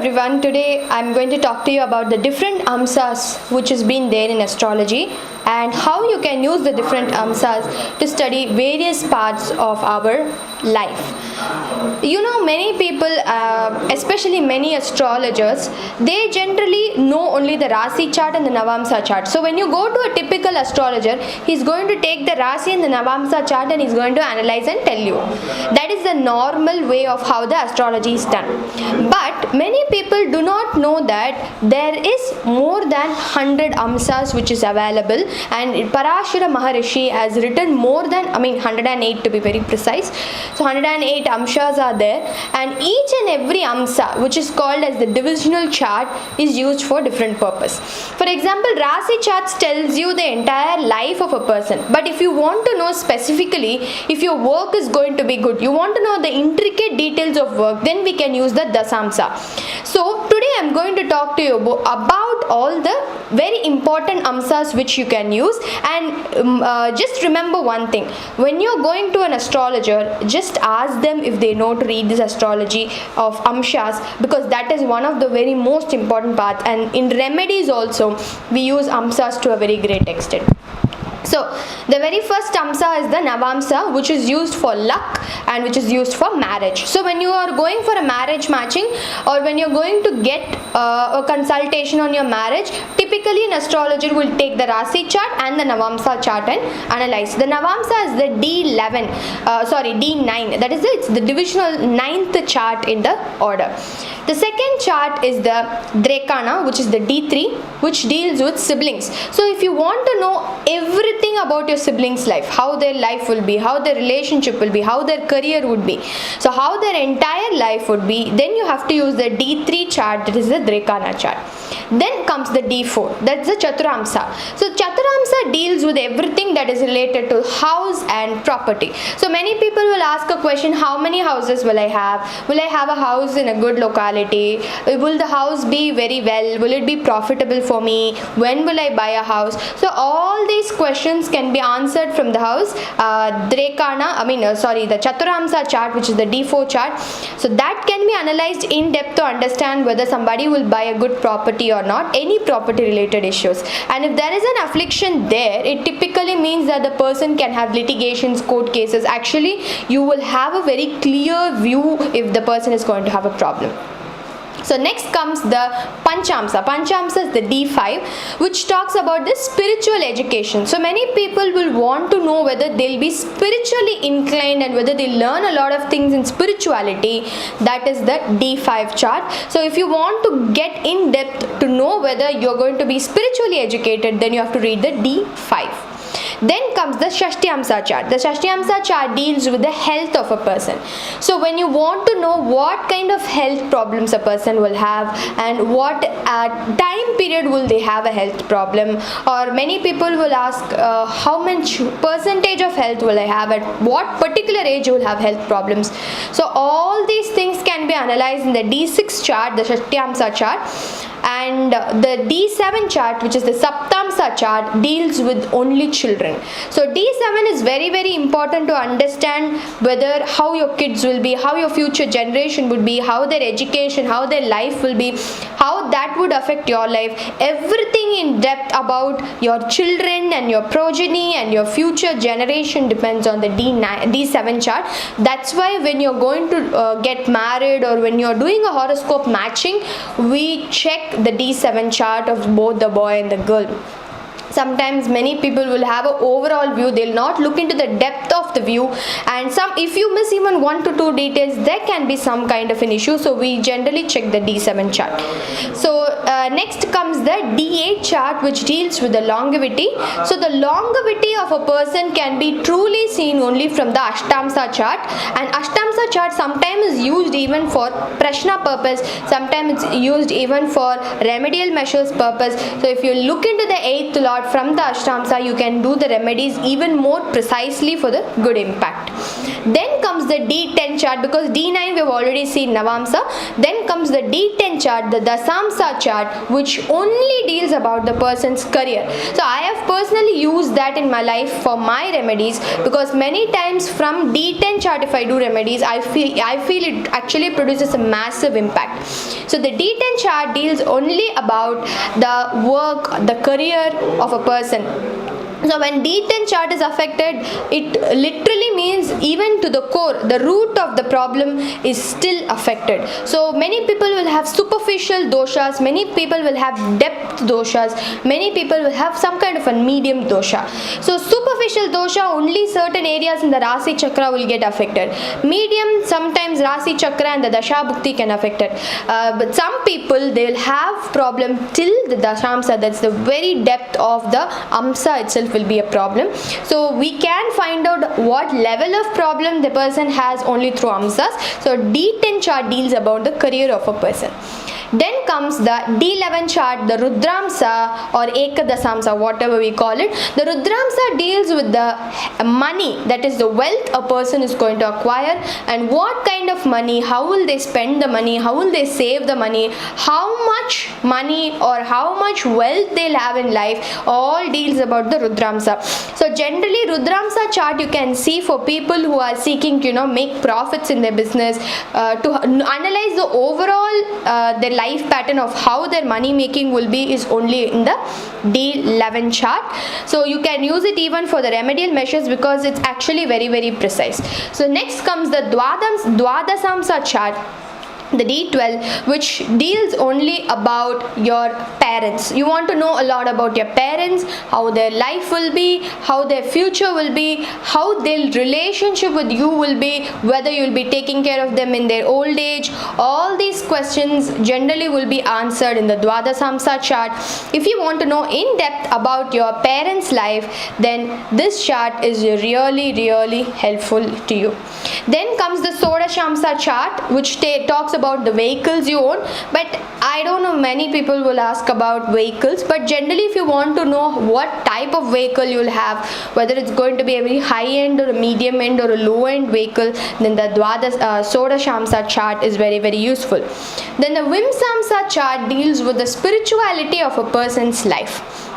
everyone. Today I'm going to talk to you about the different amsas which has been there in astrology and how you can use the different amsas to study various parts of our life. You know, many people, especially many astrologers, they generally know only the Rasi chart and the Navamsa chart. So when you go to a typical astrologer, he's going to take the Rasi and the Navamsa chart and he's going to analyze and tell you. That is the normal way of how the astrology is done. But many people do not know that there is more than 100 amsas which is available, and Parashara Maharishi has written more than, 108 to be very precise. So 108 amshas are there, and each and every amsa, which is called as the divisional chart, is used for different purpose. For example, Rasi charts tells you the entire life of a person. But if you want to know specifically if your work is going to be good, you want to know the intricate details of work, then we can use the Dasamsa. So today I'm going to talk to you about all the very important amsas which you can use. And just remember one thing: when you're going to an astrologer, just ask them if they know to read this astrology of amshas, because that is one of the very most important parts. And in remedies also we use amsas to a very great extent. So the very first amsa is the Navamsa, which is used for luck and which is used for marriage. So when you are going for a marriage matching, or when you're going to get a consultation on your marriage, typically an astrologer will take the Rasi chart and the Navamsa chart and analyze. The Navamsa is the D9. That is it's the divisional 9th chart in the order. The second chart is the Drekana, which is the D3, which deals with siblings. So if you want to know everything about your siblings' life, how their life will be, how their relationship will be, how their career would be, so how their entire life would be, then you have to use the D3 chart, that is the Drekana chart. Then comes the D4, that's the Chaturamsa. So Chaturamsa deals with everything that is related to house and property. So many people will ask a question: how many houses will I have? Will I have a house in a good locality? Will the house be very well? Will it be profitable for me? When will I buy a house? So all these questions can be answered from the house the Chaturamsa chart, which is the D4 chart. So that can be analyzed in depth to understand whether somebody will buy a good property or not, any property related issues. And if there is an affliction there, it typically means that the person can have litigations, court cases. Actually, you will have a very clear view if the person is going to have a problem. So next comes the Panchamsa. Panchamsa is the D5, which talks about the spiritual education. So many people will want to know whether they'll be spiritually inclined and whether they learn a lot of things in spirituality. That is the D5 chart. So if you want to get in depth to know whether you're going to be spiritually educated, then you have to read the D5. Then comes the Shashtiamsa chart. The Shashtiamsa chart deals with the health of a person. So when you want to know what kind of health problems a person will have and what time period will they have a health problem, or many people will ask how much percentage of health will I have, at what particular age you will have health problems. So all these things can be analyzed in the D6 chart, the Shashtiamsa chart. And the D7 chart, which is the Saptamsa chart, deals with only children. So D7 is very, very important to understand whether how your kids will be, how your future generation would be, how their education, how their life will be, how that would affect your life. Everything in depth about your children and your progeny and your future generation depends on the D7 chart. That's why when you're going to get married, or when you're doing a horoscope matching, we check the D7 chart of both the boy and the girl. Sometimes many people will have an overall view, they'll not look into the depth of the view, and if you miss even 1 to 2 details, there can be some kind of an issue. So we generally check the D7 chart. So next comes the D8 chart, which deals with the longevity. So the longevity of a person can be truly seen only from the Ashtamsa chart, and Ashtamsa chart sometimes is used even for Prashna purpose, sometimes it's used even for remedial measures purpose. So if you look into the 8th lord, from the Ashtamsa, you can do the remedies even more precisely for the good impact. Then comes the D10 chart, because D9 we have already seen Navamsa. Then comes the D10 chart, the Dasamsa chart, which only deals about the person's career. So I have personally used that in my life for my remedies, because many times from D10 chart if I do remedies, I feel it actually produces a massive impact. So the D10 chart deals only about the work, the career of a person. So when D10 chart is affected, it literally means even to the core, the root of the problem is still affected. So many people will have superficial doshas, many people will have depth doshas, many people will have some kind of a medium dosha. So superficial dosha, only certain areas in the Rasi chakra will get affected. Medium, sometimes Rasi chakra and the Dasha Bhukti can affect it. But some people, they will have problem till the Dashamsa, that's the very depth of the Amsa itself will be a problem. So we can find out what level of problem the person has only through Amsas. So D10 chart deals about the career of a person. Then comes the D11 chart, the Rudramsa or Ekadasamsa, whatever we call it. The Rudramsa deals with the money, that is the wealth a person is going to acquire, and what kind of money, how will they spend the money, how will they save the money, how much money or how much wealth they'll have in life, all deals about the Rudramsa. So generally Rudramsa chart you can see for people who are seeking to make profits in their business, to analyze the overall their life pattern of how their money making will be is only in the D11 chart. So you can use it even for the remedial measures because it's actually very, very precise. So next comes the Dwadasamsa chart, the D12, which deals only about your parents. You want to know a lot about your parents, how their life will be, how their future will be, how their relationship with you will be, whether you will be taking care of them in their old age. All these questions generally will be answered in the Dwadasamsa chart. If you want to know in depth about your parents' life, then this chart is really, really helpful to you. Then comes the Sodashamsa chart, which talks about the vehicles you own. But I don't know, many people will ask about vehicles, but generally if you want to know what type of vehicle you will have, whether it's going to be a very high end or a medium end or a low end vehicle, then the Sodashamsa chart is very, very useful. Then the Vimsamsa chart deals with the spirituality of a person's life.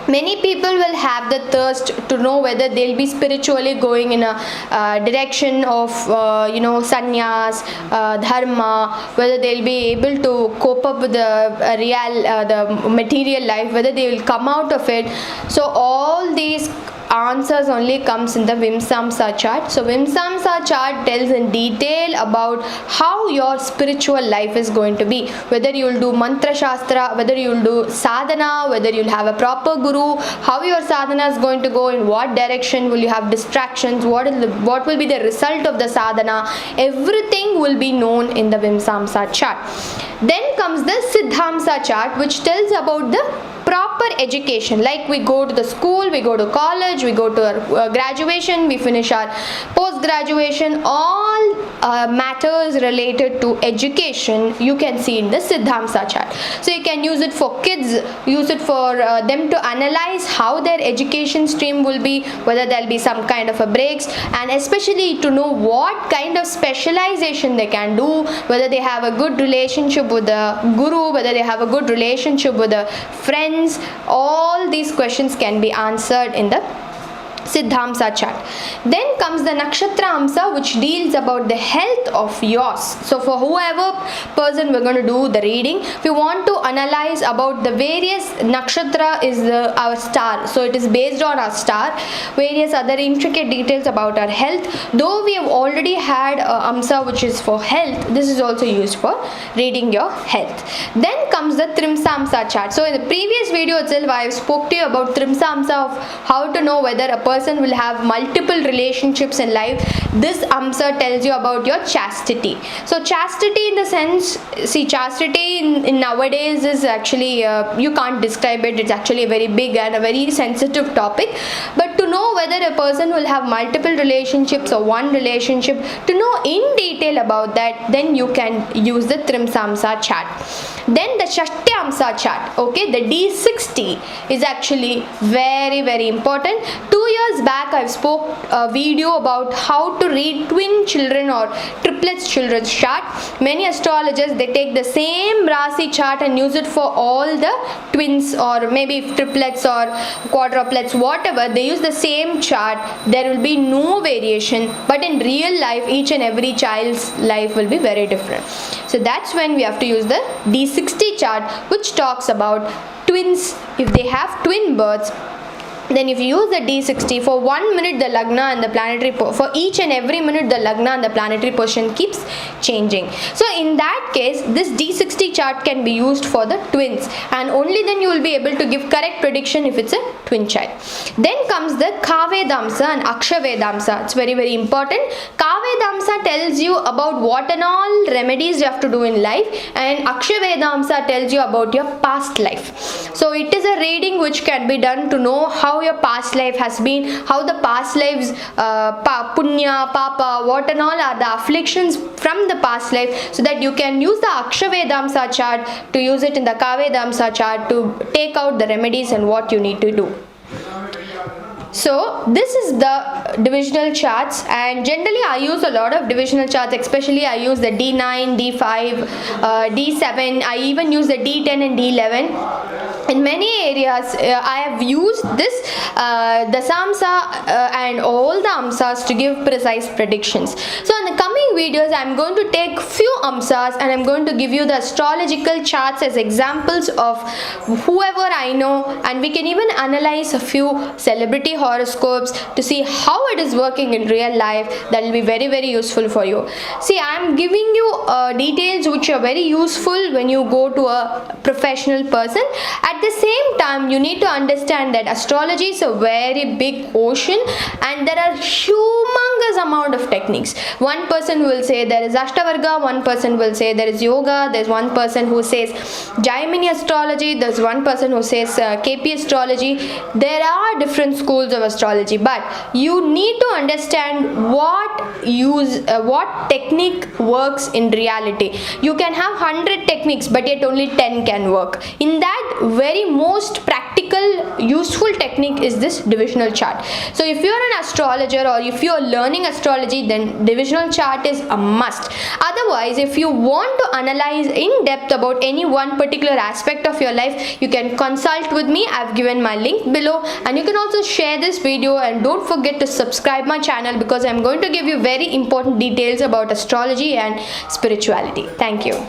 Many people will have the thirst to know whether they'll be spiritually going in a direction of sannyas, dharma, whether they'll be able to cope up with the material life, whether they will come out of it. So all these answers only comes in the Vimsamsa chart. So Vimsamsa chart tells in detail about how your spiritual life is going to be, whether you will do mantra shastra, whether you will do sadhana, whether you will have a proper guru, how your sadhana is going to go, in what direction will you have distractions, what will be the result of the sadhana. Everything will be known in the Vimsamsa chart. Then comes the Siddhamsa chart, which tells about the proper education, like we go to the school, we go to college, we go to our graduation, we finish our post graduation, all matters related to education you can see in the Siddhamsa chart. So you can use it for kids, use it for them to analyze how their education stream will be, whether there will be some kind of a breaks, and especially to know what kind of specialization they can do, whether they have a good relationship with the guru, whether they have a good relationship with the friends. All these questions can be answered in the Siddhamsa chart. Then comes the Nakshatra Amsa, which deals about the health of yours. So for whoever person we're going to do the reading, if you want to analyze about the various nakshatra is our star, so it is based on our star, various other intricate details about our health. Though we have already had Amsa which is for health, this is also used for reading your health. Then comes the Trimsamsa chart. So in the previous video itself I spoke to you about Trimsamsa, of how to know whether a person will have multiple relationships in life. This Amsa tells you about your chastity. So chastity in the sense, see, chastity in nowadays is actually you can't describe it. It's actually a very big and a very sensitive topic. But to know whether a person will have multiple relationships or one relationship, to know in detail about that, then you can use the Trimsamsa chart. Then the Shashtyamsa chart, okay, the D60 is actually very, very important. 2 years back I've spoke a video about how to read twin children or triplets children's chart. Many astrologers, they take the same Rasi chart and use it for all the twins or maybe triplets or quadruplets, whatever. They use the same chart. There will be no variation, but in real life each and every child's life will be very different. So that's when we have to use the D60 chart, which talks about twins. If they have twin births, then if you use the D60, for 1 minute the Lagna and the planetary, for each and every minute the Lagna and the planetary position keeps changing. So in that case, this D60 chart can be used for the twins, and only then you will be able to give correct prediction if it's a twin child. Then comes the Kavedamsa and Akshavedamsa. It's very, very important. Kavedamsa tells you about what and all remedies you have to do in life, and Akshavedamsa tells you about your past life. So it is a reading which can be done to know how your past life has been, how the past lives, punya, papa, what and all are the afflictions from the past life, so that you can use the Akshavedamsa chart to use it in the Kavedamsa chart to take out the remedies and what you need to do. So this is the divisional charts, and generally I use a lot of divisional charts, especially I use the D9, D5, D7, I even use the D10 and D11. In many areas I have used this Dasamsa and all the Amsas to give precise predictions. So in the coming videos I am going to take few Amsas and I am going to give you the astrological charts as examples of whoever I know, and we can even analyze a few celebrity horoscopes to see how it is working in real life. That will be very, very useful for you. See, I am giving you details which are very useful when you go to a professional person. At the same time, you need to understand that astrology is a very big ocean and there are humongous amount of techniques. One person will say there is Ashtavarga, one person will say there is yoga, there's one person who says Jaimini astrology, there's one person who says KP astrology. There are different schools of astrology, but you need to understand what technique works in reality. You can have 100 techniques, but yet only 10 can work. In that, very most practical useful technique is this divisional chart. So if you are an astrologer or if you are learning astrology, then divisional chart is a must. Otherwise, if you want to analyze in depth about any one particular aspect of your life, you can consult with me. I've given my link below, and you can also share this video, and don't forget to subscribe my channel because I'm going to give you very important details about astrology and spirituality. Thank you.